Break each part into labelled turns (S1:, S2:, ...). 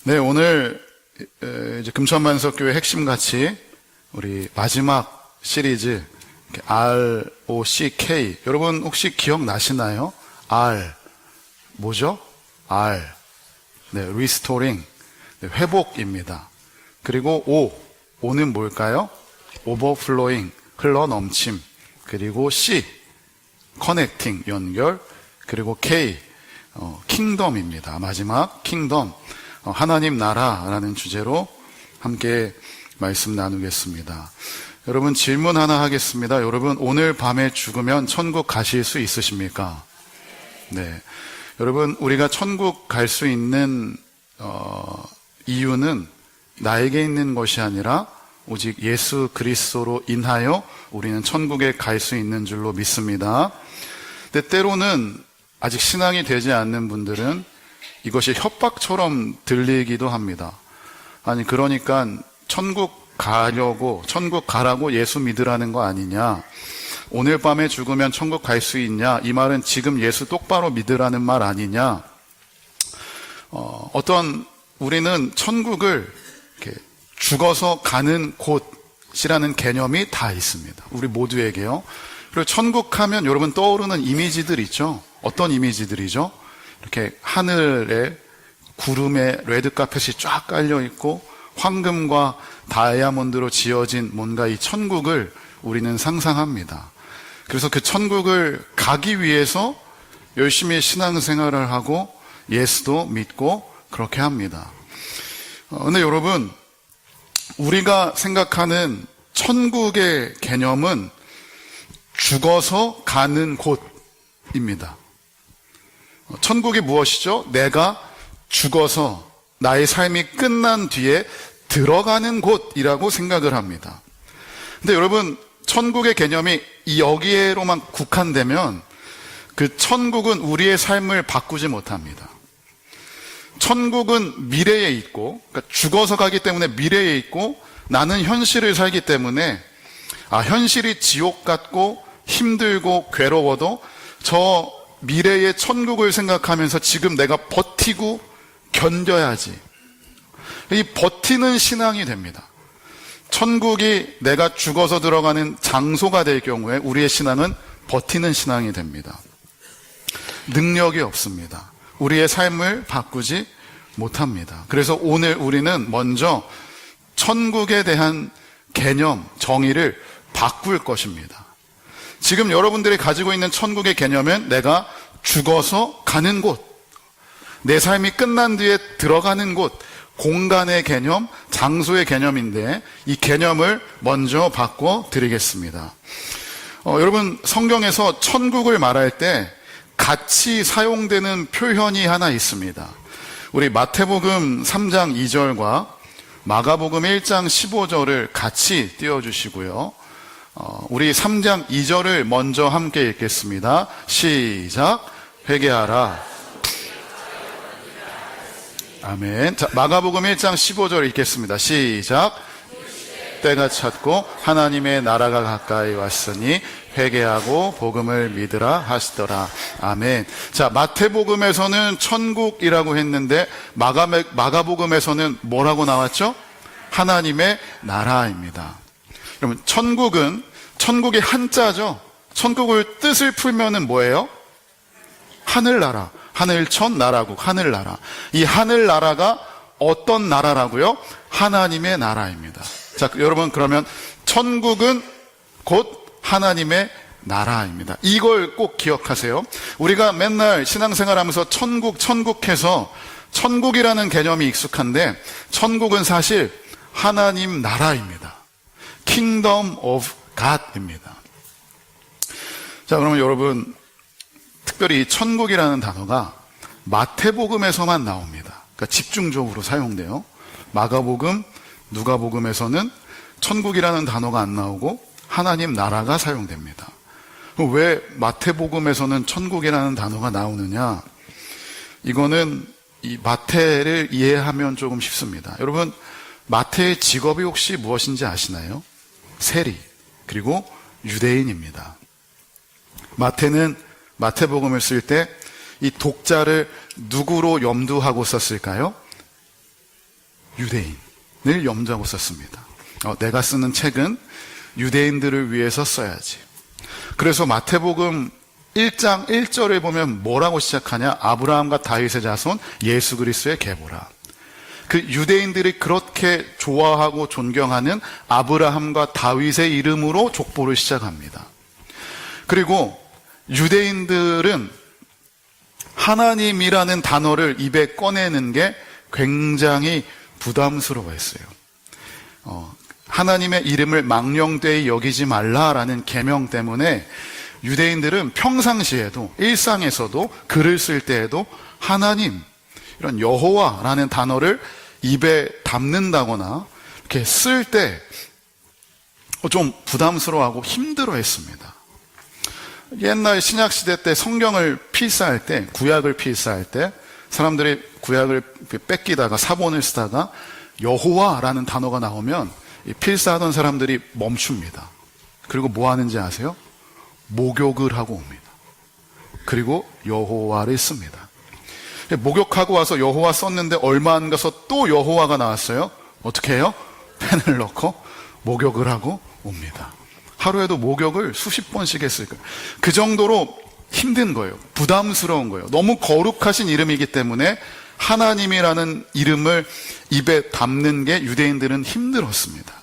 S1: 네, 오늘 이제 금천만석교회 핵심같이 우리 마지막 시리즈 ROCK, 여러분 혹시 기억나시나요? R 뭐죠? R, 네, Restoring, 네, 회복입니다. 그리고 O는 뭘까요? Overflowing, 흘러 넘침. 그리고 C, Connecting, 연결. 그리고 K, 킹덤입니다. 마지막 킹덤, 하나님 나라라는 주제로 함께 말씀 나누겠습니다. 여러분, 질문 하나 하겠습니다. 여러분, 오늘 밤에 죽으면 천국 가실 수 있으십니까? 네. 여러분, 우리가 천국 갈 수 있는 이유는 나에게 있는 것이 아니라 오직 예수 그리스도로 인하여 우리는 천국에 갈 수 있는 줄로 믿습니다. 근데 때로는 아직 신앙이 되지 않는 분들은 이것이 협박처럼 들리기도 합니다. 아니, 그러니까 천국 가라고 예수 믿으라는 거 아니냐? 오늘 밤에 죽으면 천국 갈 수 있냐? 이 말은 지금 예수 똑바로 믿으라는 말 아니냐? 우리는 천국을 이렇게 죽어서 가는 곳이라는 개념이 다 있습니다. 우리 모두에게요. 그리고 천국 하면 여러분 떠오르는 이미지들 있죠? 어떤 이미지들이죠? 이렇게 하늘에 구름에 레드카펫이 쫙 깔려 있고 황금과 다이아몬드로 지어진 뭔가 이 천국을 우리는 상상합니다. 그래서 그 천국을 가기 위해서 열심히 신앙생활을 하고 예수도 믿고 그렇게 합니다. 근데 여러분, 우리가 생각하는 천국의 개념은 죽어서 가는 곳입니다. 천국이 무엇이죠? 내가 죽어서 나의 삶이 끝난 뒤에 들어가는 곳이라고 생각을 합니다. 근데 여러분, 천국의 개념이 여기에로만 국한되면 그 천국은 우리의 삶을 바꾸지 못합니다. 천국은 미래에 있고, 그러니까 죽어서 가기 때문에 미래에 있고, 나는 현실을 살기 때문에 현실이 지옥 같고 힘들고 괴로워도 저 미래의 천국을 생각하면서 지금 내가 버티고 견뎌야지. 이 버티는 신앙이 됩니다. 천국이 내가 죽어서 들어가는 장소가 될 경우에 우리의 신앙은 버티는 신앙이 됩니다. 능력이 없습니다. 우리의 삶을 바꾸지 못합니다. 그래서 오늘 우리는 먼저 천국에 대한 개념, 정의를 바꿀 것입니다. 지금 여러분들이 가지고 있는 천국의 개념은 내가 죽어서 가는 곳, 내 삶이 끝난 뒤에 들어가는 곳, 공간의 개념, 장소의 개념인데 이 개념을 먼저 바꿔 드리겠습니다. 여러분, 성경에서 천국을 말할 때 같이 사용되는 표현이 하나 있습니다. 우리 마태복음 3장 2절과 마가복음 1장 15절을 같이 띄워주시고요. 우리 3장 2절을 먼저 함께 읽겠습니다. 시작. 회개하라. 아멘. 자, 마가복음 1장 15절 읽겠습니다. 시작. 때가 찼고 하나님의 나라가 가까이 왔으니 회개하고 복음을 믿으라 하시더라. 아멘. 자, 마태복음에서는 천국이라고 했는데 마가복음에서는 뭐라고 나왔죠? 하나님의 나라입니다. 여러분, 천국의 한자죠. 천국을 뜻을 풀면은 뭐예요? 하늘나라, 하늘천 나라국, 하늘나라. 이 하늘나라가 어떤 나라라고요? 하나님의 나라입니다. 자, 여러분, 그러면 천국은 곧 하나님의 나라입니다. 이걸 꼭 기억하세요. 우리가 맨날 신앙생활하면서 천국해서 천국이라는 개념이 익숙한데 천국은 사실 하나님 나라입니다. Kingdom of God입니다. 자, 그러면 여러분, 특별히 이 천국이라는 단어가 마태복음에서만 나옵니다. 그러니까 집중적으로 사용돼요. 마가복음, 누가복음에서는 천국이라는 단어가 안 나오고 하나님 나라가 사용됩니다. 왜 마태복음에서는 천국이라는 단어가 나오느냐? 이거는 이 마태를 이해하면 조금 쉽습니다. 여러분, 마태의 직업이 혹시 무엇인지 아시나요? 세리, 그리고 유대인입니다. 마태는 마태복음을 쓸 때 이 독자를 누구로 염두하고 썼을까요? 유대인을 염두하고 썼습니다. 내가 쓰는 책은 유대인들을 위해서 써야지. 그래서 마태복음 1장 1절에 보면 뭐라고 시작하냐? 아브라함과 다윗의 자손 예수 그리스도의 계보라. 그 유대인들이 그렇게 좋아하고 존경하는 아브라함과 다윗의 이름으로 족보를 시작합니다. 그리고 유대인들은 하나님이라는 단어를 입에 꺼내는 게 굉장히 부담스러워했어요. 하나님의 이름을 망령되이 여기지 말라라는 계명 때문에 유대인들은 평상시에도 일상에서도 글을 쓸 때에도 하나님, 이런 여호와라는 단어를 입에 담는다거나 이렇게 쓸 때 좀 부담스러워하고 힘들어했습니다. 옛날 신약시대 때 성경을 필사할 때, 구약을 필사할 때 사람들이 구약을 뺏기다가 사본을 쓰다가 여호와라는 단어가 나오면 필사하던 사람들이 멈춥니다. 그리고 뭐 하는지 아세요? 목욕을 하고 옵니다. 그리고 여호와를 씁니다. 목욕하고 와서 여호와 썼는데 얼마 안 가서 또 여호와가 나왔어요. 어떻게 해요? 펜을 넣고 목욕을 하고 옵니다. 하루에도 목욕을 수십 번씩 했을 거예요. 그 정도로 힘든 거예요. 부담스러운 거예요. 너무 거룩하신 이름이기 때문에 하나님이라는 이름을 입에 담는 게 유대인들은 힘들었습니다.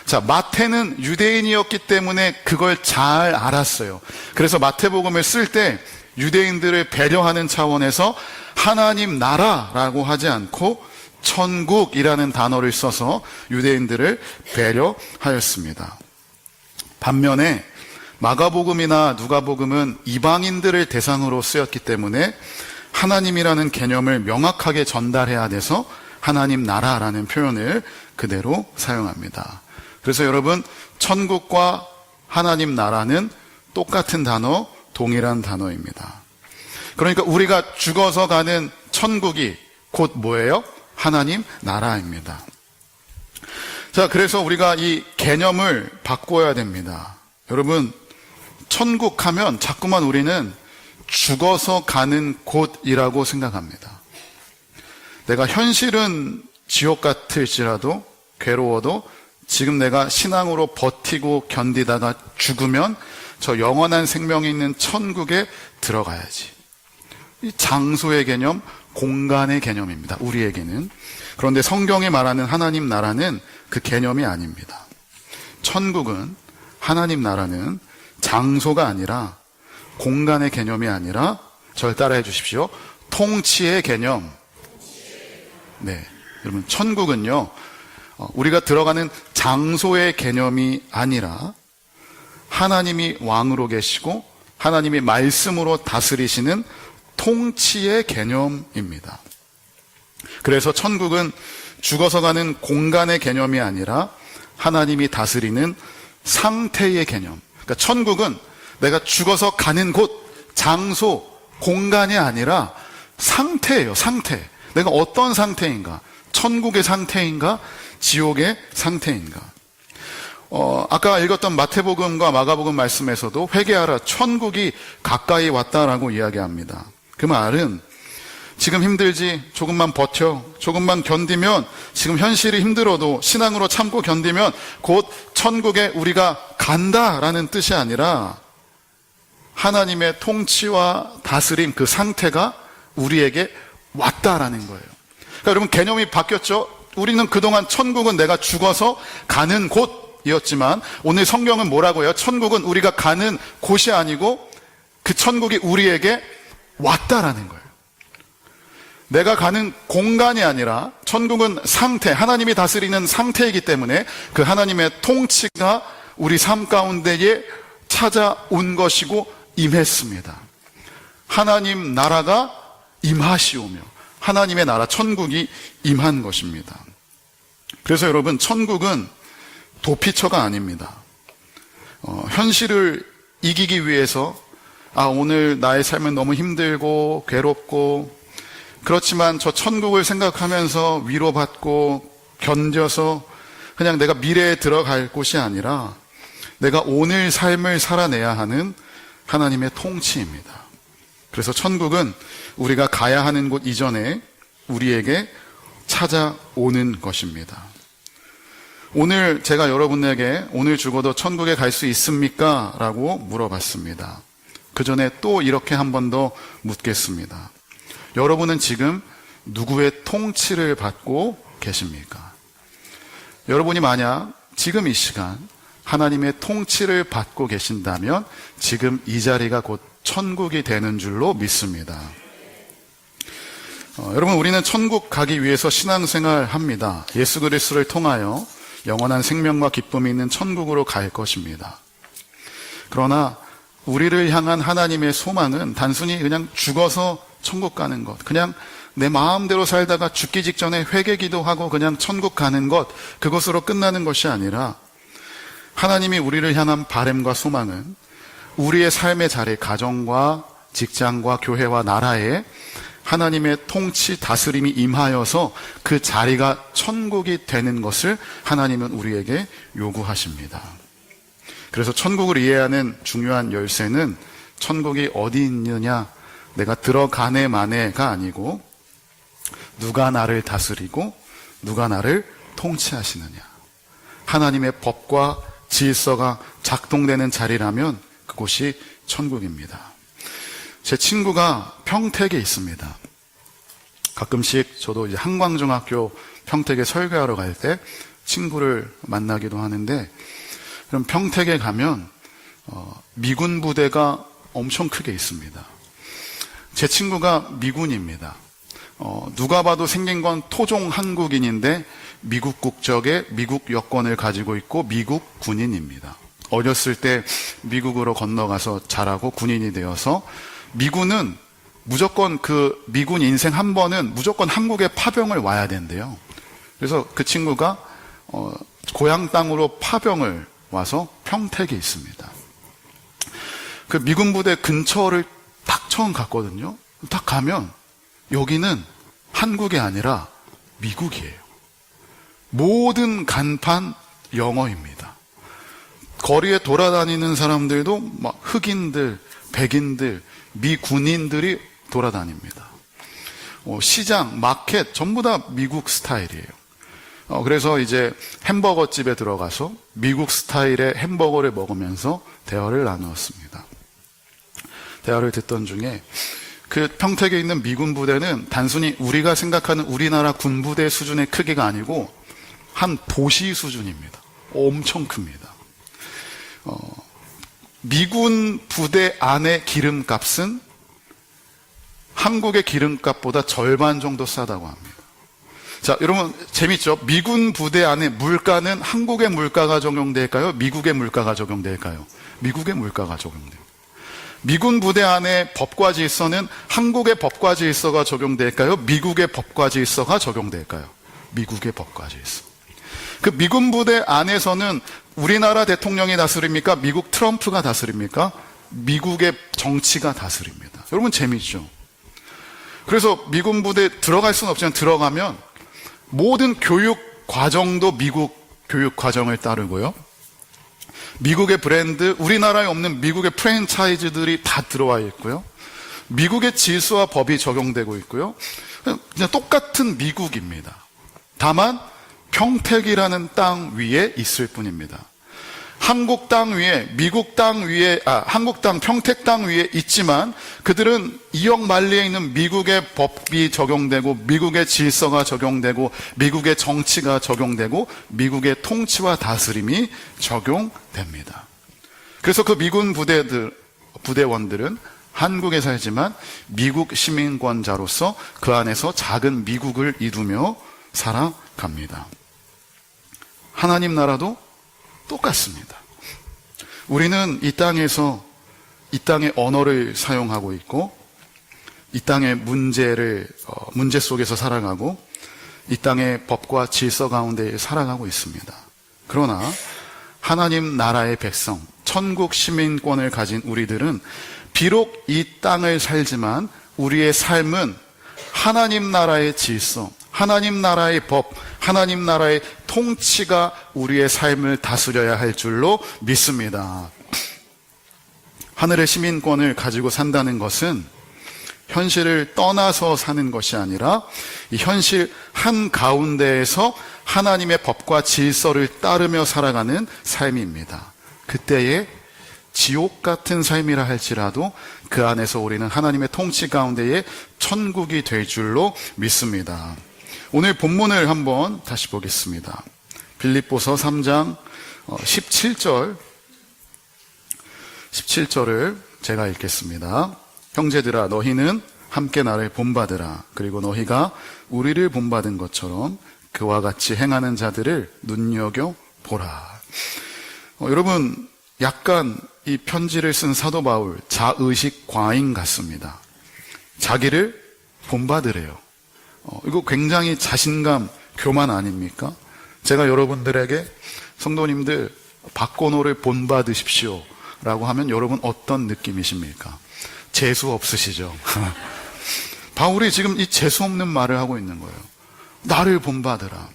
S1: 자, 마태는 유대인이었기 때문에 그걸 잘 알았어요. 그래서 마태복음을 쓸 때 유대인들을 배려하는 차원에서 하나님 나라라고 하지 않고 천국이라는 단어를 써서 유대인들을 배려하였습니다. 반면에 마가복음이나 누가복음은 이방인들을 대상으로 쓰였기 때문에 하나님이라는 개념을 명확하게 전달해야 돼서 하나님 나라라는 표현을 그대로 사용합니다. 그래서 여러분, 천국과 하나님 나라는 똑같은 단어, 동일한 단어입니다. 그러니까 우리가 죽어서 가는 천국이 곧 뭐예요? 하나님 나라입니다. 자, 그래서 우리가 이 개념을 바꿔야 됩니다. 여러분, 천국 하면 자꾸만 우리는 죽어서 가는 곳이라고 생각합니다. 내가 현실은 지옥 같을지라도 괴로워도 지금 내가 신앙으로 버티고 견디다가 죽으면 저 영원한 생명이 있는 천국에 들어가야지. 이 장소의 개념, 공간의 개념입니다. 우리에게는. 그런데 성경이 말하는 하나님 나라는 그 개념이 아닙니다. 천국은, 하나님 나라는 장소가 아니라, 공간의 개념이 아니라, 저를 따라해 주십시오. 통치의 개념. 네, 여러분, 천국은요, 우리가 들어가는 장소의 개념이 아니라 하나님이 왕으로 계시고 하나님이 말씀으로 다스리시는 통치의 개념입니다. 그래서 천국은 죽어서 가는 공간의 개념이 아니라 하나님이 다스리는 상태의 개념. 그러니까 천국은 내가 죽어서 가는 곳, 장소, 공간이 아니라 상태예요. 상태. 내가 어떤 상태인가? 천국의 상태인가? 지옥의 상태인가? 아까 읽었던 마태복음과 마가복음 말씀에서도 회개하라, 천국이 가까이 왔다라고 이야기합니다. 그 말은 지금 힘들지, 조금만 버텨, 조금만 견디면, 지금 현실이 힘들어도 신앙으로 참고 견디면 곧 천국에 우리가 간다라는 뜻이 아니라 하나님의 통치와 다스림, 그 상태가 우리에게 왔다라는 거예요. 그러니까 여러분, 개념이 바뀌었죠? 우리는 그동안 천국은 내가 죽어서 가는 곳이었지만 오늘 성경은 뭐라고 해요? 천국은 우리가 가는 곳이 아니고 그 천국이 우리에게 왔다라는 거예요. 내가 가는 공간이 아니라 천국은 상태, 하나님이 다스리는 상태이기 때문에 그 하나님의 통치가 우리 삶 가운데에 찾아온 것이고 임했습니다. 하나님 나라가 임하시오며 하나님의 나라 천국이 임한 것입니다. 그래서 여러분, 천국은 도피처가 아닙니다. 현실을 이기기 위해서 오늘 나의 삶은 너무 힘들고 괴롭고 그렇지만 저 천국을 생각하면서 위로받고 견뎌서 그냥 내가 미래에 들어갈 곳이 아니라 내가 오늘 삶을 살아내야 하는 하나님의 통치입니다. 그래서 천국은 우리가 가야 하는 곳 이전에 우리에게 찾아오는 것입니다. 오늘 제가 여러분에게 오늘 죽어도 천국에 갈 수 있습니까? 라고 물어봤습니다. 그 전에 또 이렇게 한 번 더 묻겠습니다. 여러분은 지금 누구의 통치를 받고 계십니까? 여러분이 만약 지금 이 시간 하나님의 통치를 받고 계신다면 지금 이 자리가 곧 천국이 되는 줄로 믿습니다. 여러분, 우리는 천국 가기 위해서 신앙생활 합니다. 예수 그리스도를 통하여 영원한 생명과 기쁨이 있는 천국으로 갈 것입니다. 그러나 우리를 향한 하나님의 소망은 단순히 그냥 죽어서 천국 가는 것, 그냥 내 마음대로 살다가 죽기 직전에 회개 기도하고 그냥 천국 가는 것, 그것으로 끝나는 것이 아니라 하나님이 우리를 향한 바람과 소망은 우리의 삶의 자리, 가정과 직장과 교회와 나라에 하나님의 통치, 다스림이 임하여서 그 자리가 천국이 되는 것을 하나님은 우리에게 요구하십니다. 그래서 천국을 이해하는 중요한 열쇠는 천국이 어디 있느냐, 내가 들어가네 마네가 아니고 누가 나를 다스리고 누가 나를 통치하시느냐. 하나님의 법과 질서가 작동되는 자리라면 그곳이 천국입니다. 제 친구가 평택에 있습니다. 가끔씩 저도 이제 한광중학교 평택에 설교하러 갈 때 친구를 만나기도 하는데, 그럼 평택에 가면 미군 부대가 엄청 크게 있습니다. 제 친구가 미군입니다. 누가 봐도 생긴 건 토종 한국인인데 미국 국적에 미국 여권을 가지고 있고 미국 군인입니다. 어렸을 때 미국으로 건너가서 자라고 군인이 되어서 미군은 무조건 그 미군 인생 한 번은 무조건 한국에 파병을 와야 된대요. 그래서 그 친구가 고향 땅으로 파병을 와서 평택에 있습니다. 그 미군 부대 근처를 딱 처음 갔거든요. 딱 가면 여기는 한국이 아니라 미국이에요. 모든 간판 영어입니다. 거리에 돌아다니는 사람들도 막 흑인들, 백인들, 미군인들이 돌아다닙니다. 시장, 마켓 전부 다 미국 스타일이에요. 그래서 이제 햄버거 집에 들어가서 미국 스타일의 햄버거를 먹으면서 대화를 나누었습니다. 대화를 듣던 중에 그 평택에 있는 미군 부대는 단순히 우리가 생각하는 우리나라 군부대 수준의 크기가 아니고 한 도시 수준입니다. 엄청 큽니다. 미군 부대 안의 기름값은 한국의 기름값보다 절반 정도 싸다고 합니다. 자, 여러분 재밌죠? 미군 부대 안에 물가는 한국의 물가가 적용될까요? 미국의 물가가 적용될까요? 미국의 물가가 적용돼요. 미군 부대 안에 법과 질서는 한국의 법과 질서가 적용될까요? 미국의 법과 질서가 적용될까요? 미국의 법과 질서. 그 미군 부대 안에서는 우리나라 대통령이 다스립니까? 미국 트럼프가 다스립니까? 미국의 정치가 다스립니다. 여러분 재밌죠? 그래서 미군 부대 들어갈 수는 없지만 들어가면 모든 교육 과정도 미국 교육 과정을 따르고요. 미국의 브랜드, 우리나라에 없는 미국의 프랜차이즈들이 다 들어와 있고요. 미국의 질서와 법이 적용되고 있고요. 그냥 똑같은 미국입니다. 다만 평택이라는 땅 위에 있을 뿐입니다. 한국 땅 위에, 미국 땅 위에, 한국 땅, 평택 땅 위에 있지만 그들은 이역 만리에 있는 미국의 법이 적용되고 미국의 질서가 적용되고 미국의 정치가 적용되고 미국의 통치와 다스림이 적용됩니다. 그래서 그 미군 부대원들은 한국에 살지만 미국 시민권자로서 그 안에서 작은 미국을 이루며 살아갑니다. 하나님 나라도 똑같습니다. 우리는 이 땅에서 이 땅의 언어를 사용하고 있고 이 땅의 문제 속에서 살아가고 이 땅의 법과 질서 가운데 살아가고 있습니다. 그러나 하나님 나라의 백성, 천국 시민권을 가진 우리들은 비록 이 땅을 살지만 우리의 삶은 하나님 나라의 질서, 하나님 나라의 법, 하나님 나라의 통치가 우리의 삶을 다스려야 할 줄로 믿습니다. 하늘의 시민권을 가지고 산다는 것은 현실을 떠나서 사는 것이 아니라 이 현실 한가운데에서 하나님의 법과 질서를 따르며 살아가는 삶입니다. 그때에 지옥 같은 삶이라 할지라도 그 안에서 우리는 하나님의 통치 가운데에 천국이 될 줄로 믿습니다. 오늘 본문을 한번 다시 보겠습니다. 빌립보서 3장 17절을 제가 읽겠습니다. 형제들아 너희는 함께 나를 본받으라. 그리고 너희가 우리를 본받은 것처럼 그와 같이 행하는 자들을 눈여겨보라. 여러분, 약간 이 편지를 쓴 사도 바울 자의식 과잉 같습니다. 자기를 본받으래요. 이거 굉장히 자신감 교만 아닙니까? 제가 여러분들에게 성도님들 박건호를 본받으십시오 라고 하면 여러분 어떤 느낌이십니까? 재수 없으시죠? 바울이 지금 이 재수 없는 말을 하고 있는 거예요. 나를 본받으라.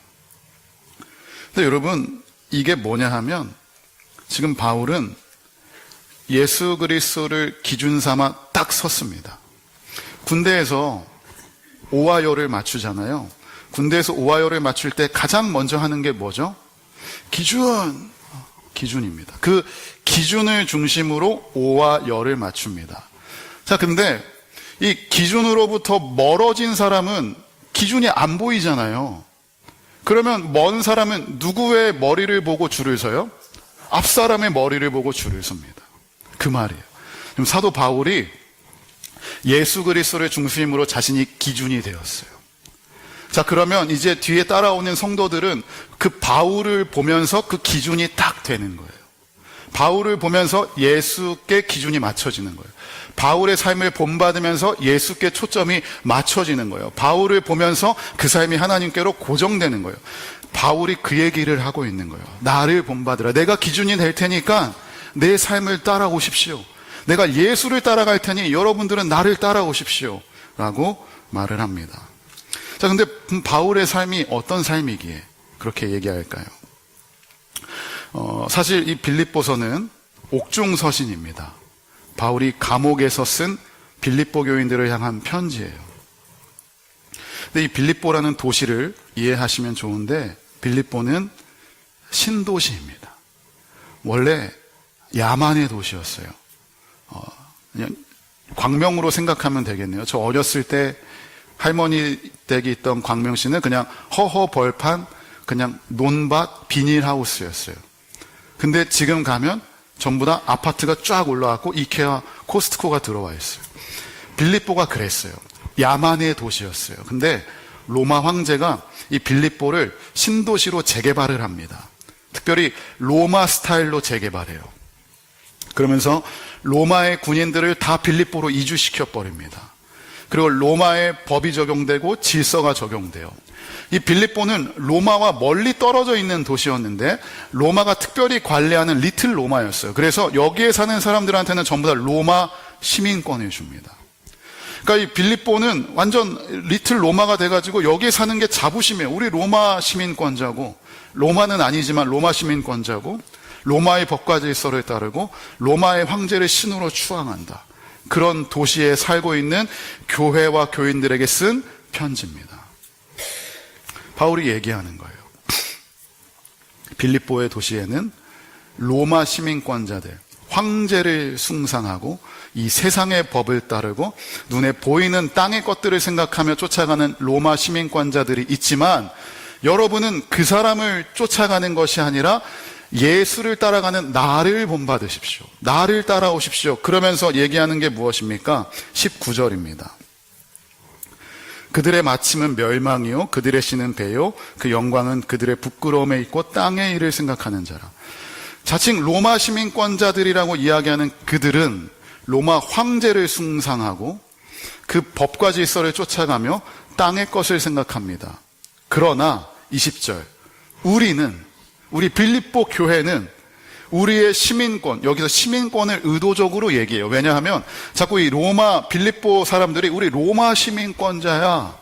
S1: 근데 여러분 이게 뭐냐 하면 지금 바울은 예수 그리스도를 기준 삼아 딱 섰습니다. 군대에서 오와열을 맞추잖아요. 군대에서 오와열을 맞출 때 가장 먼저 하는 게 뭐죠? 기준입니다. 그 기준을 중심으로 오와 열을 맞춥니다. 자, 근데 이 기준으로부터 멀어진 사람은 기준이 안 보이잖아요. 그러면 먼 사람은 누구의 머리를 보고 줄을 서요? 앞 사람의 머리를 보고 줄을 섭니다. 그 말이에요. 지금 사도 바울이 예수 그리스도를 중심으로 자신이 기준이 되었어요. 자, 그러면 이제 뒤에 따라오는 성도들은 그 바울을 보면서 그 기준이 딱 되는 거예요. 바울을 보면서 예수께 기준이 맞춰지는 거예요. 바울의 삶을 본받으면서 예수께 초점이 맞춰지는 거예요. 바울을 보면서 그 삶이 하나님께로 고정되는 거예요. 바울이 그 얘기를 하고 있는 거예요. 나를 본받으라. 내가 기준이 될 테니까 내 삶을 따라오십시오. 내가 예수를 따라갈 테니 여러분들은 나를 따라오십시오 라고 말을 합니다. 자, 근데 바울의 삶이 어떤 삶이기에 그렇게 얘기할까요? 사실 이 빌립보서는 옥중서신입니다. 바울이 감옥에서 쓴 빌립보 교인들을 향한 편지예요. 근데 이 빌립보라는 도시를 이해하시면 좋은데 빌립보는 신도시입니다. 원래 야만의 도시였어요. 그냥 광명으로 생각하면 되겠네요. 저 어렸을 때 할머니 댁에 있던 광명시는 그냥 허허벌판, 그냥 논밭, 비닐하우스였어요. 근데 지금 가면 전부 다 아파트가 쫙 올라왔고 이케아, 코스트코가 들어와 있어요. 빌립보가 그랬어요. 야만의 도시였어요. 근데 로마 황제가 이 빌립보를 신도시로 재개발을 합니다. 특별히 로마 스타일로 재개발해요. 그러면서 로마의 군인들을 다 빌립보로 이주시켜 버립니다. 그리고 로마의 법이 적용되고 질서가 적용돼요. 이 빌립보는 로마와 멀리 떨어져 있는 도시였는데 로마가 특별히 관리하는 리틀 로마였어요. 그래서 여기에 사는 사람들한테는 전부 다 로마 시민권을 줍니다. 그러니까 이 빌립보는 완전 리틀 로마가 돼가지고 여기에 사는 게 자부심이에요. 우리 로마 시민권자고, 로마는 아니지만 로마 시민권자고, 로마의 법과 질서를 따르고 로마의 황제를 신으로 추앙한다. 그런 도시에 살고 있는 교회와 교인들에게 쓴 편지입니다. 바울이 얘기하는 거예요. 빌립보의 도시에는 로마 시민권자들, 황제를 숭상하고 이 세상의 법을 따르고 눈에 보이는 땅의 것들을 생각하며 쫓아가는 로마 시민권자들이 있지만 여러분은 그 사람을 쫓아가는 것이 아니라 예수를 따라가는 나를 본받으십시오. 나를 따라오십시오. 그러면서 얘기하는 게 무엇입니까? 19절입니다. 그들의 마침은 멸망이요 그들의 신은 배요 그 영광은 그들의 부끄러움에 있고 땅의 일을 생각하는 자라. 자칭 로마 시민권자들이라고 이야기하는 그들은 로마 황제를 숭상하고 그 법과 질서를 쫓아가며 땅의 것을 생각합니다. 그러나 20절 우리 빌립보 교회는 우리의 시민권, 여기서 시민권을 의도적으로 얘기해요. 왜냐하면 자꾸 이 로마, 빌립보 사람들이 우리 로마 시민권자야,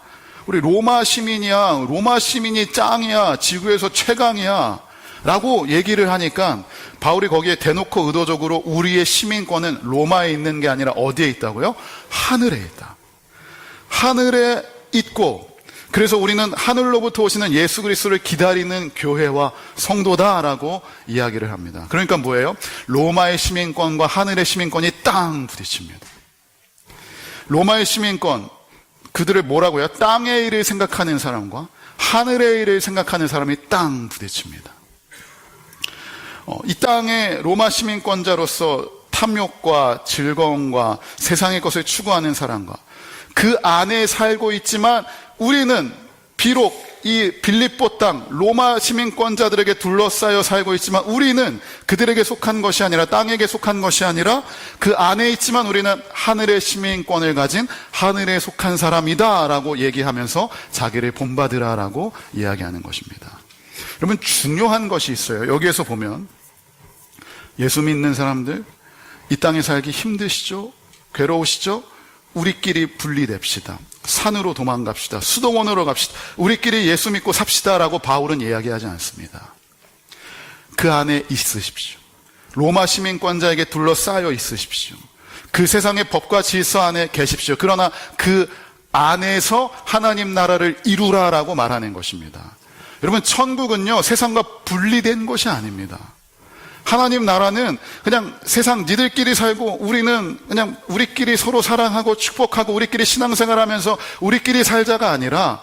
S1: 우리 로마 시민이야, 로마 시민이 짱이야, 지구에서 최강이야 라고 얘기를 하니까 바울이 거기에 대놓고 의도적으로 우리의 시민권은 로마에 있는 게 아니라 어디에 있다고요? 하늘에 있다. 하늘에 있고, 그래서 우리는 하늘로부터 오시는 예수 그리스도를 기다리는 교회와 성도다라고 이야기를 합니다. 그러니까 뭐예요? 로마의 시민권과 하늘의 시민권이 땅 부딪힙니다. 로마의 시민권, 그들을 뭐라고요? 땅의 일을 생각하는 사람과 하늘의 일을 생각하는 사람이 땅 부딪힙니다. 이 땅의 로마 시민권자로서 탐욕과 즐거움과 세상의 것을 추구하는 사람과 그 안에 살고 있지만 우리는 비록 이 빌립보 땅 로마 시민권자들에게 둘러싸여 살고 있지만 우리는 그들에게 속한 것이 아니라 땅에게 속한 것이 아니라 그 안에 있지만 우리는 하늘의 시민권을 가진 하늘에 속한 사람이다 라고 얘기하면서 자기를 본받으라 라고 이야기하는 것입니다. 여러분, 중요한 것이 있어요. 여기에서 보면 예수 믿는 사람들, 이 땅에 살기 힘드시죠? 괴로우시죠? 우리끼리 분리됩시다. 산으로 도망갑시다. 수도원으로 갑시다. 우리끼리 예수 믿고 삽시다라고 바울은 이야기하지 않습니다. 그 안에 있으십시오. 로마 시민권자에게 둘러싸여 있으십시오. 그 세상의 법과 질서 안에 계십시오. 그러나 그 안에서 하나님 나라를 이루라라고 말하는 것입니다. 여러분, 천국은요, 세상과 분리된 것이 아닙니다. 하나님 나라는 그냥 세상 니들끼리 살고 우리는 그냥 우리끼리 서로 사랑하고 축복하고 우리끼리 신앙생활하면서 우리끼리 살자가 아니라,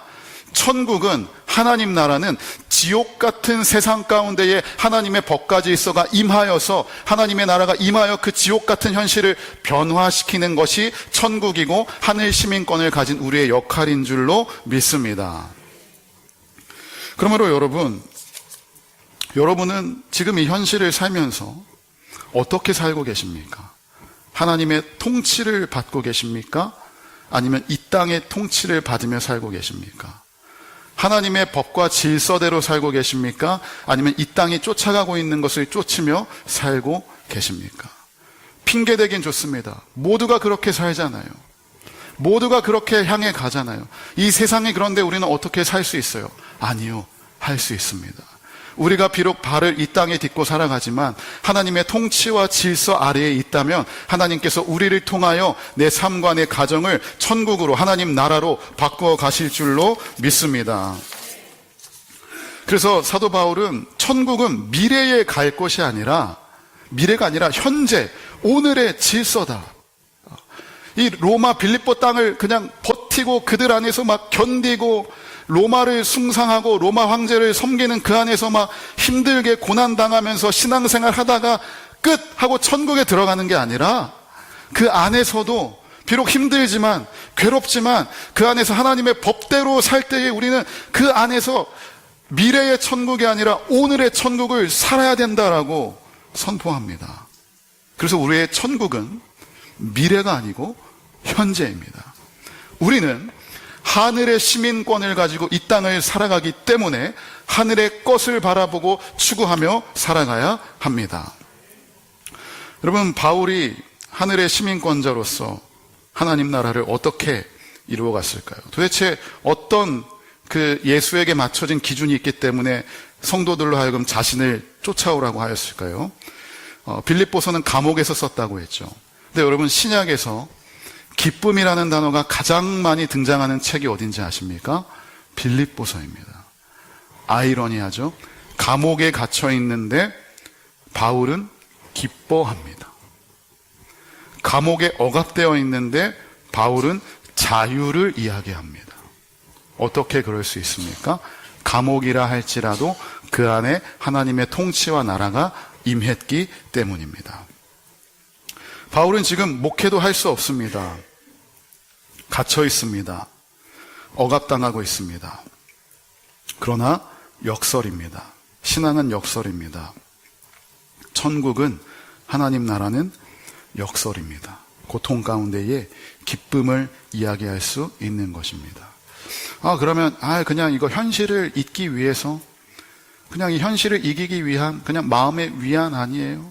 S1: 천국은, 하나님 나라는 지옥 같은 세상 가운데에 하나님의 법과 질서가 임하여서 하나님의 나라가 임하여 그 지옥 같은 현실을 변화시키는 것이 천국이고 하늘 시민권을 가진 우리의 역할인 줄로 믿습니다. 그러므로 여러분은 지금 이 현실을 살면서 어떻게 살고 계십니까? 하나님의 통치를 받고 계십니까? 아니면 이 땅의 통치를 받으며 살고 계십니까? 하나님의 법과 질서대로 살고 계십니까? 아니면 이 땅이 쫓아가고 있는 것을 쫓으며 살고 계십니까? 핑계대긴 좋습니다. 모두가 그렇게 살잖아요. 모두가 그렇게 향해 가잖아요. 이 세상이 그런데 우리는 어떻게 살 수 있어요? 아니요, 할 수 있습니다. 우리가 비록 발을 이 땅에 딛고 살아가지만 하나님의 통치와 질서 아래에 있다면 하나님께서 우리를 통하여 내 삶과 내 가정을 천국으로, 하나님 나라로 바꾸어 가실 줄로 믿습니다. 그래서 사도 바울은 천국은 미래에 갈 것이 아니라, 미래가 아니라 현재, 오늘의 질서다. 이 로마 빌립보 땅을 그냥 버티고 그들 안에서 막 견디고 로마를 숭상하고 로마 황제를 섬기는 그 안에서 막 힘들게 고난당하면서 신앙생활 하다가 끝 하고 천국에 들어가는 게 아니라, 그 안에서도 비록 힘들지만 괴롭지만 그 안에서 하나님의 법대로 살 때에 우리는 그 안에서 미래의 천국이 아니라 오늘의 천국을 살아야 된다라고 선포합니다. 그래서 우리의 천국은 미래가 아니고 현재입니다. 우리는 하늘의 시민권을 가지고 이 땅을 살아가기 때문에 하늘의 것을 바라보고 추구하며 살아가야 합니다. 여러분, 바울이 하늘의 시민권자로서 하나님 나라를 어떻게 이루어갔을까요? 도대체 어떤 그 예수에게 맞춰진 기준이 있기 때문에 성도들로 하여금 자신을 쫓아오라고 하였을까요? 빌립보서는 감옥에서 썼다고 했죠. 근데 여러분, 신약에서 기쁨이라는 단어가 가장 많이 등장하는 책이 어딘지 아십니까? 빌립보서입니다. 아이러니하죠? 감옥에 갇혀 있는데 바울은 기뻐합니다. 감옥에 억압되어 있는데 바울은 자유를 이야기합니다. 어떻게 그럴 수 있습니까? 감옥이라 할지라도 그 안에 하나님의 통치와 나라가 임했기 때문입니다. 바울은 지금 목회도 할 수 없습니다. 갇혀 있습니다. 억압당하고 있습니다. 그러나 역설입니다. 신앙은 역설입니다. 천국은, 하나님 나라는 역설입니다. 고통 가운데에 기쁨을 이야기할 수 있는 것입니다. 그러면 그냥 이거 현실을 잊기 위해서, 그냥 이 현실을 이기기 위한 그냥 마음의 위안 아니에요?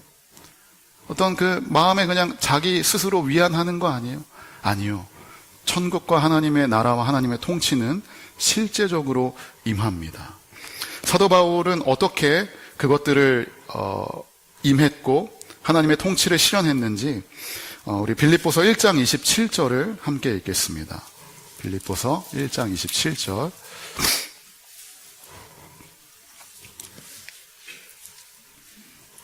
S1: 어떤 그 마음에 그냥 자기 스스로 위안하는 거 아니에요? 아니요. 천국과 하나님의 나라와 하나님의 통치는 실제적으로 임합니다. 사도 바울은 어떻게 그것들을 임했고 하나님의 통치를 실현했는지 우리 빌립보서 1장 27절을 함께 읽겠습니다. 빌립보서 1장 27절.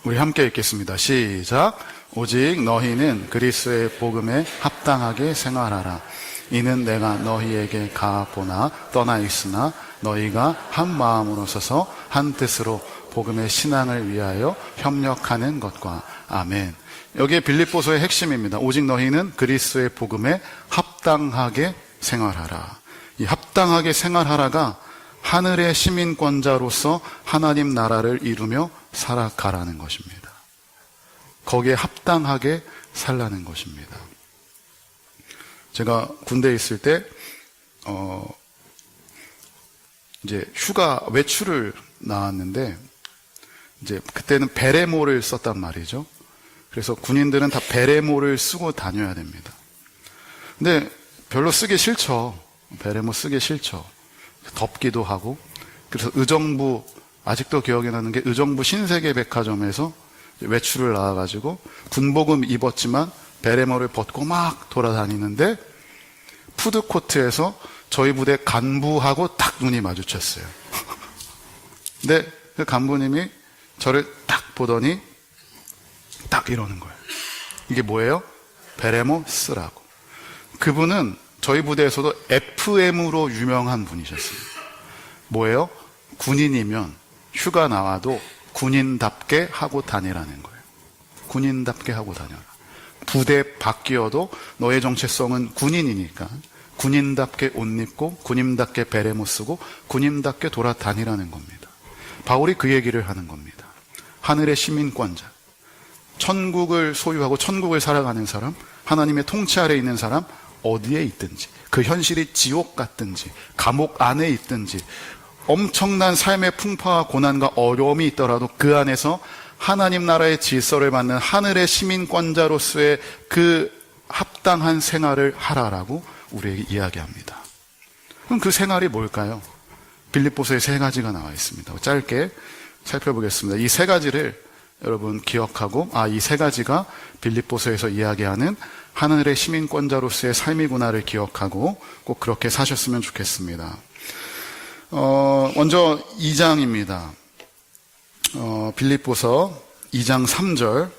S1: 우리 함께 읽겠습니다. 시작. 오직 너희는 그리스도의 복음에 합당하게 생활하라. 이는 내가 너희에게 가보나 떠나 있으나 너희가 한 마음으로 서서 한 뜻으로 복음의 신앙을 위하여 협력하는 것과. 아멘. 여기에 빌립보서의 핵심입니다. 오직 너희는 그리스도의 복음에 합당하게 생활하라. 이 합당하게 생활하라가 하늘의 시민권자로서 하나님 나라를 이루며 살아가라는 것입니다. 거기에 합당하게 살라는 것입니다. 제가 군대에 있을 때 이제 휴가 외출을 나왔는데 이제 그때는 베레모를 썼단 말이죠. 그래서 군인들은 다 베레모를 쓰고 다녀야 됩니다. 근데 별로 쓰기 싫죠. 베레모 쓰기 싫죠. 덥기도 하고. 그래서 의정부, 아직도 기억이 나는 게 의정부 신세계백화점에서 외출을 나와가지고 군복음 입었지만 베레모를 벗고 막 돌아다니는데 푸드코트에서 저희 부대 간부하고 딱 눈이 마주쳤어요. 근데 그 간부님이 저를 딱 보더니 딱 이러는 거예요. 이게 뭐예요? 베레모 쓰라고. 그분은 저희 부대에서도 FM으로 유명한 분이셨습니다. 뭐예요? 군인이면 휴가 나와도 군인답게 하고 다니라는 거예요. 군인답게 하고 다녀라. 부대 바뀌어도 너의 정체성은 군인이니까 군인답게 옷 입고 군인답게 베레모 쓰고 군인답게 돌아다니라는 겁니다. 바울이 그 얘기를 하는 겁니다. 하늘의 시민권자, 천국을 소유하고 천국을 살아가는 사람, 하나님의 통치 아래에 있는 사람, 어디에 있든지, 그 현실이 지옥 같든지 감옥 안에 있든지 엄청난 삶의 풍파와 고난과 어려움이 있더라도 그 안에서 하나님 나라의 질서를 받는 하늘의 시민권자로서의 그 합당한 생활을 하라라고 우리에게 이야기합니다. 그럼 그 생활이 뭘까요? 빌립보서에 세 가지가 나와 있습니다. 짧게 살펴보겠습니다. 이 세 가지를 여러분 기억하고, 이 세 가지가 빌립보서에서 이야기하는 하늘의 시민권자로서의 삶이구나를 기억하고 꼭 그렇게 사셨으면 좋겠습니다. 먼저 2장입니다. 빌립보서 2장 3절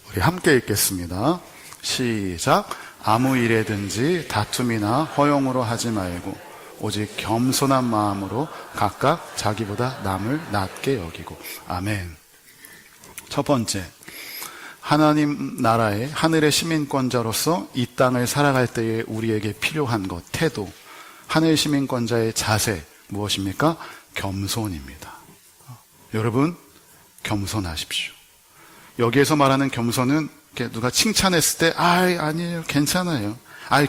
S1: 우리 함께 읽겠습니다. 시작. 아무 일에든지 다툼이나 허용으로 하지 말고 오직 겸손한 마음으로 각각 자기보다 남을 낮게 여기고. 아멘. 첫 번째, 하나님 나라의 하늘의 시민권자로서 이 땅을 살아갈 때에 우리에게 필요한 것, 태도, 하늘 시민권자의 자세 무엇입니까? 겸손입니다. 여러분, 겸손하십시오. 여기에서 말하는 겸손은 누가 칭찬했을 때 아니에요, 괜찮아요,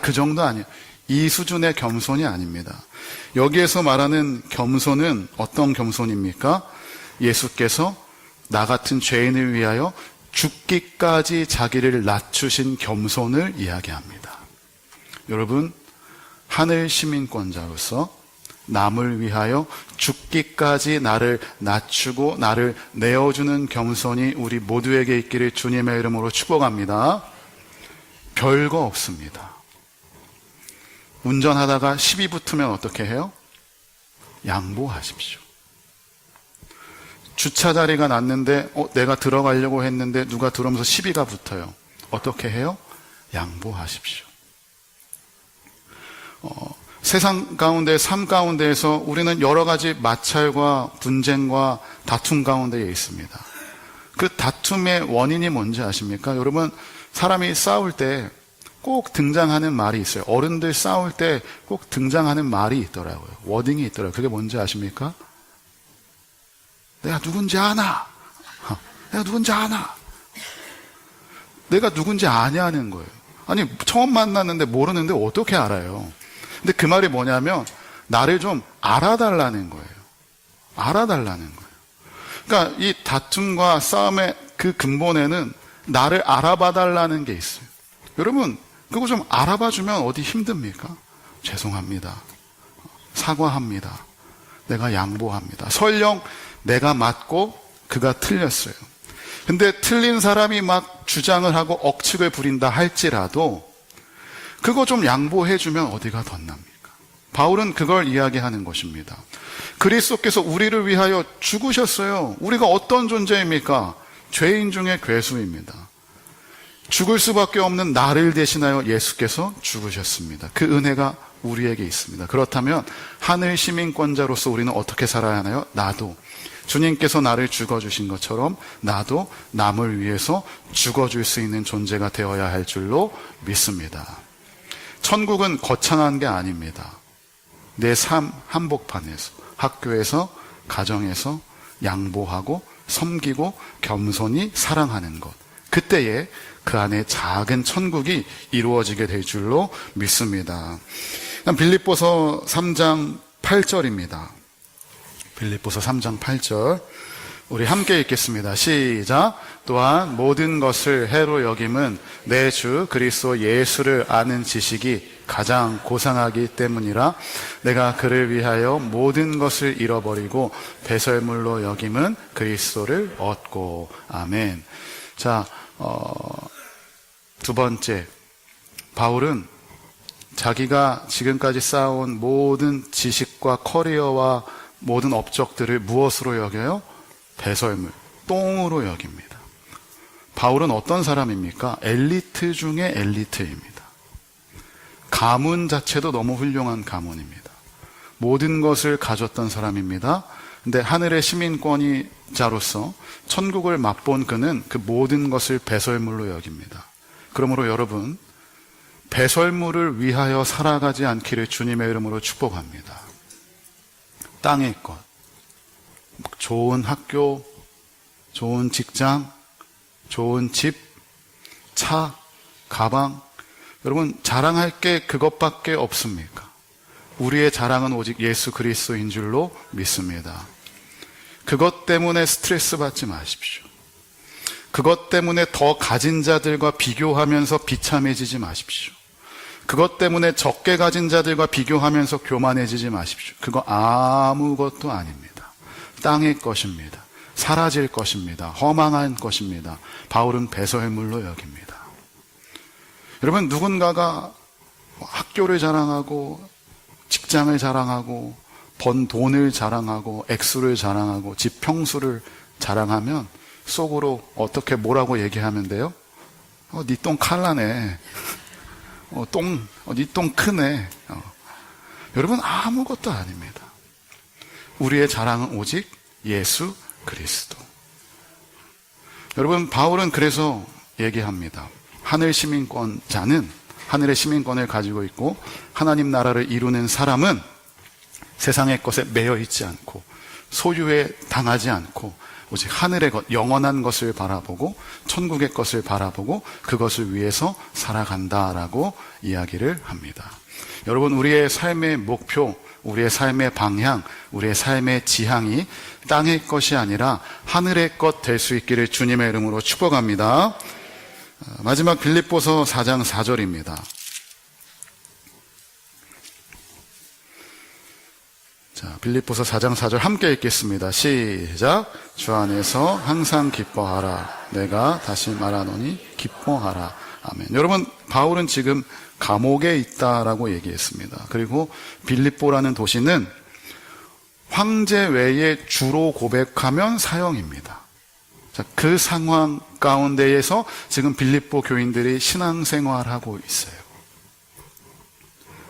S1: 그 정도 아니에요, 이 수준의 겸손이 아닙니다. 여기에서 말하는 겸손은 어떤 겸손입니까? 예수께서 나 같은 죄인을 위하여 죽기까지 자기를 낮추신 겸손을 이야기합니다. 여러분, 하늘 시민권자로서 남을 위하여 죽기까지 나를 낮추고 나를 내어주는 겸손이 우리 모두에게 있기를 주님의 이름으로 축복합니다. 별거 없습니다. 운전하다가 시비 붙으면 어떻게 해요? 양보하십시오. 주차 자리가 났는데 내가 들어가려고 했는데 누가 들어오면서 시비가 붙어요. 어떻게 해요? 양보하십시오. 세상 가운데, 삶 가운데에서 우리는 여러 가지 마찰과 분쟁과 다툼 가운데에 있습니다. 그 다툼의 원인이 뭔지 아십니까? 여러분, 사람이 싸울 때 꼭 등장하는 말이 있어요. 어른들 싸울 때 꼭 등장하는 말이 있더라고요. 워딩이 있더라고요. 그게 뭔지 아십니까? 내가 누군지 아나. 내가 누군지 아나. 내가 누군지 아냐는 거예요. 아니, 처음 만났는데 모르는데 어떻게 알아요? 근데 그 말이 뭐냐면 나를 좀 알아달라는 거예요. 알아달라는 거예요. 그러니까 이 다툼과 싸움의 그 근본에는 나를 알아봐달라는 게 있어요. 여러분, 그거 좀 알아봐주면 어디 힘듭니까? 죄송합니다. 사과합니다. 내가 양보합니다. 설령 내가 맞고 그가 틀렸어요. 근데 틀린 사람이 막 주장을 하고 억측을 부린다 할지라도 그거 좀 양보해주면 어디가 덧납니까? 바울은 그걸 이야기하는 것입니다. 그리스도께서 우리를 위하여 죽으셨어요. 우리가 어떤 존재입니까? 죄인 중에 괴수입니다. 죽을 수밖에 없는 나를 대신하여 예수께서 죽으셨습니다. 그 은혜가 우리에게 있습니다. 그렇다면 하늘 시민권자로서 우리는 어떻게 살아야 하나요? 나도 주님께서 나를 죽어주신 것처럼 나도 남을 위해서 죽어줄 수 있는 존재가 되어야 할 줄로 믿습니다. 천국은 거창한 게 아닙니다. 내 삶 한복판에서, 학교에서, 가정에서 양보하고 섬기고 겸손히 사랑하는 것, 그때에 그 안에 작은 천국이 이루어지게 될 줄로 믿습니다. 빌립보서 3장 8절입니다. 빌립보서 3장 8절 우리 함께 읽겠습니다. 시작. 또한 모든 것을 해로 여김은 내 주 그리스도 예수를 아는 지식이 가장 고상하기 때문이라. 내가 그를 위하여 모든 것을 잃어버리고 배설물로 여김은 그리스도를 얻고. 아멘. 자, 두 번째, 바울은 자기가 지금까지 쌓아온 모든 지식과 커리어와 모든 업적들을 무엇으로 여겨요? 배설물, 똥으로 여깁니다. 바울은 어떤 사람입니까? 엘리트 중에 엘리트입니다. 가문 자체도 너무 훌륭한 가문입니다. 모든 것을 가졌던 사람입니다. 근데 하늘의 시민권자로서 천국을 맛본 그는 그 모든 것을 배설물로 여깁니다. 그러므로 여러분, 배설물을 위하여 살아가지 않기를 주님의 이름으로 축복합니다. 땅의 것, 좋은 학교, 좋은 직장, 좋은 집, 차, 가방, 여러분 자랑할 게 그것밖에 없습니까? 우리의 자랑은 오직 예수 그리스도인 줄로 믿습니다. 그것 때문에 스트레스 받지 마십시오. 그것 때문에 더 가진 자들과 비교하면서 비참해지지 마십시오. 그것 때문에 적게 가진 자들과 비교하면서 교만해지지 마십시오. 그거 아무것도 아닙니다. 땅의 것입니다. 사라질 것입니다. 허망한 것입니다. 바울은 배설물로 여깁니다. 여러분, 누군가가 학교를 자랑하고 직장을 자랑하고 번 돈을 자랑하고 액수를 자랑하고 집 평수를 자랑하면 속으로 어떻게 뭐라고 얘기하면 돼요? 니 똥 칼라네. 니 똥 크네. 여러분, 아무것도 아닙니다. 우리의 자랑은 오직 예수 그리스도. 여러분, 바울은 그래서 얘기합니다. 하늘 시민권자는, 하늘의 시민권을 가지고 있고 하나님 나라를 이루는 사람은 세상의 것에 매여 있지 않고 소유에 당하지 않고 오직 하늘의 것, 영원한 것을 바라보고 천국의 것을 바라보고 그것을 위해서 살아간다라고 이야기를 합니다. 여러분, 우리의 삶의 목표, 우리의 삶의 방향, 우리의 삶의 지향이 땅의 것이 아니라 하늘의 것 될 수 있기를 주님의 이름으로 축복합니다. 마지막 빌립보서 4장 4절입니다. 자, 빌립보서 4장 4절 함께 읽겠습니다. 시작. 주 안에서 항상 기뻐하라. 내가 다시 말하노니 기뻐하라. 아멘. 여러분, 바울은 지금 감옥에 있다라고 얘기했습니다. 그리고 빌립보라는 도시는 황제 외에 주로 고백하면 사형입니다. 자, 그 상황 가운데에서 지금 빌립보 교인들이 신앙생활하고 있어요.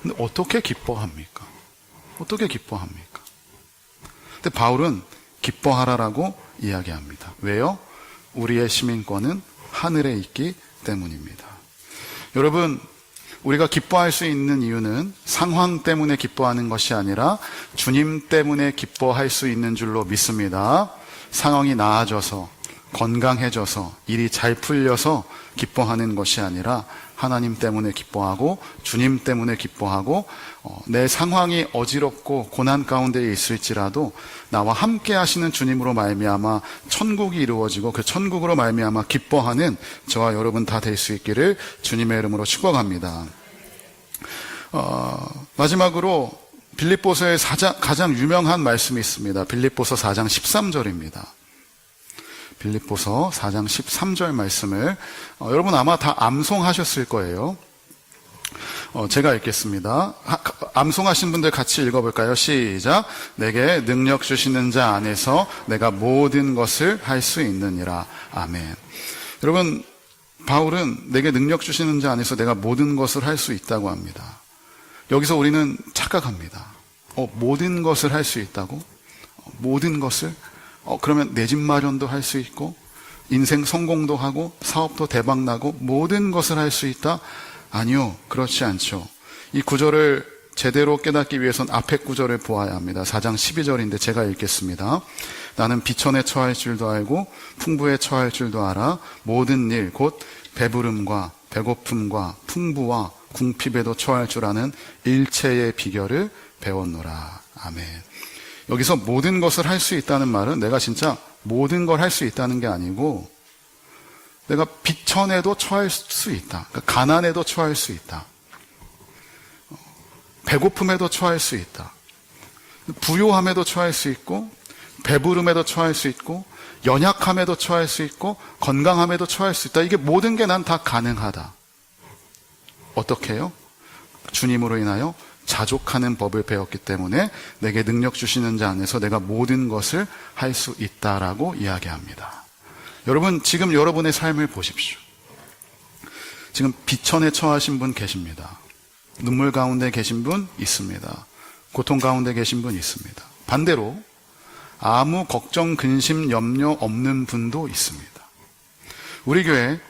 S1: 근데 어떻게 기뻐합니까? 어떻게 기뻐합니까? 근데 바울은 기뻐하라라고 이야기합니다. 왜요? 우리의 시민권은 하늘에 있기 때문입니다. 여러분, 우리가 기뻐할 수 있는 이유는 상황 때문에 기뻐하는 것이 아니라 주님 때문에 기뻐할 수 있는 줄로 믿습니다. 상황이 나아져서, 건강해져서, 일이 잘 풀려서 기뻐하는 것이 아니라 하나님 때문에 기뻐하고 주님 때문에 기뻐하고, 내 상황이 어지럽고 고난 가운데 있을지라도 나와 함께 하시는 주님으로 말미암아 천국이 이루어지고 그 천국으로 말미암아 기뻐하는 저와 여러분 다 될 수 있기를 주님의 이름으로 축복합니다. 마지막으로 빌립보서의 가장 유명한 말씀이 있습니다. 빌립보서 4장 13절입니다. 빌립보서 4장 13절 말씀을 여러분 아마 다 암송하셨을 거예요. 제가 읽겠습니다. 암송하신 분들 같이 읽어볼까요? 시작. 내게 능력 주시는 자 안에서 내가 모든 것을 할 수 있느니라. 아멘. 여러분, 바울은 내게 능력 주시는 자 안에서 내가 모든 것을 할 수 있다고 합니다. 여기서 우리는 착각합니다. 모든 것을 할 수 있다고? 모든 것을? 그러면 내 집 마련도 할 수 있고 인생 성공도 하고 사업도 대박나고 모든 것을 할 수 있다? 아니요, 그렇지 않죠. 이 구절을 제대로 깨닫기 위해서는 앞에 구절을 보아야 합니다. 4장 12절인데 제가 읽겠습니다. 나는 비천에 처할 줄도 알고 풍부에 처할 줄도 알아. 모든 일 곧 배부름과 배고픔과 풍부와 궁핍에도 처할 줄 아는 일체의 비결을 배웠노라. 아멘. 여기서 모든 것을 할 수 있다는 말은 내가 진짜 모든 걸 할 수 있다는 게 아니고 내가 비천에도 처할 수 있다. 그러니까 가난에도 처할 수 있다. 배고픔에도 처할 수 있다. 부요함에도 처할 수 있고 배부름에도 처할 수 있고 연약함에도 처할 수 있고 건강함에도 처할 수 있다. 이게 모든 게 난 다 가능하다. 어떻게 해요? 주님으로 인하여 자족하는 법을 배웠기 때문에 내게 능력 주시는 자 안에서 내가 모든 것을 할 수 있다라고 이야기합니다. 여러분, 지금 여러분의 삶을 보십시오. 지금 비천에 처하신 분 계십니다. 눈물 가운데 계신 분 있습니다. 고통 가운데 계신 분 있습니다. 반대로 아무 걱정, 근심, 염려 없는 분도 있습니다. 우리 교회에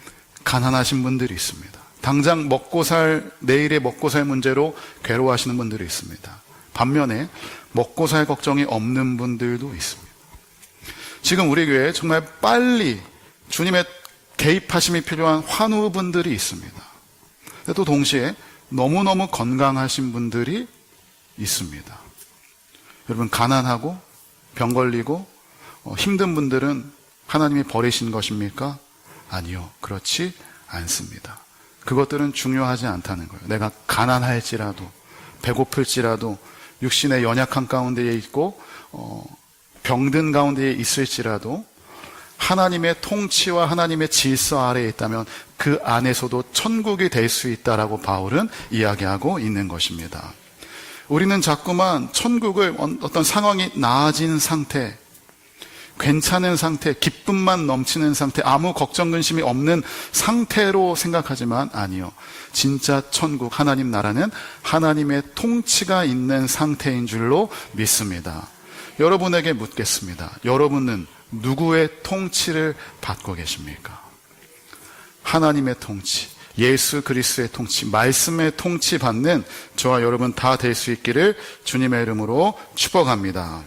S1: 가난하신 분들이 있습니다. 당장 내일의 먹고 살 문제로 괴로워하시는 분들이 있습니다. 반면에 먹고 살 걱정이 없는 분들도 있습니다. 지금 우리 교회에 정말 빨리 주님의 개입하심이 필요한 환우분들이 있습니다. 또 동시에 너무너무 건강하신 분들이 있습니다. 여러분, 가난하고 병 걸리고 힘든 분들은 하나님이 버리신 것입니까? 아니요, 그렇지 않습니다. 그것들은 중요하지 않다는 거예요. 내가 가난할지라도 배고플지라도 육신의 연약한 가운데에 있고 병든 가운데에 있을지라도 하나님의 통치와 하나님의 질서 아래에 있다면 그 안에서도 천국이 될 수 있다라고 바울은 이야기하고 있는 것입니다. 우리는 자꾸만 천국을 어떤 상황이 나아진 상태, 괜찮은 상태, 기쁨만 넘치는 상태, 아무 걱정 근심이 없는 상태로 생각하지만 아니요. 진짜 천국, 하나님 나라는 하나님의 통치가 있는 상태인 줄로 믿습니다. 여러분에게 묻겠습니다. 여러분은 누구의 통치를 받고 계십니까? 하나님의 통치, 예수 그리스도의 통치, 말씀의 통치 받는 저와 여러분 다 될 수 있기를 주님의 이름으로 축복합니다.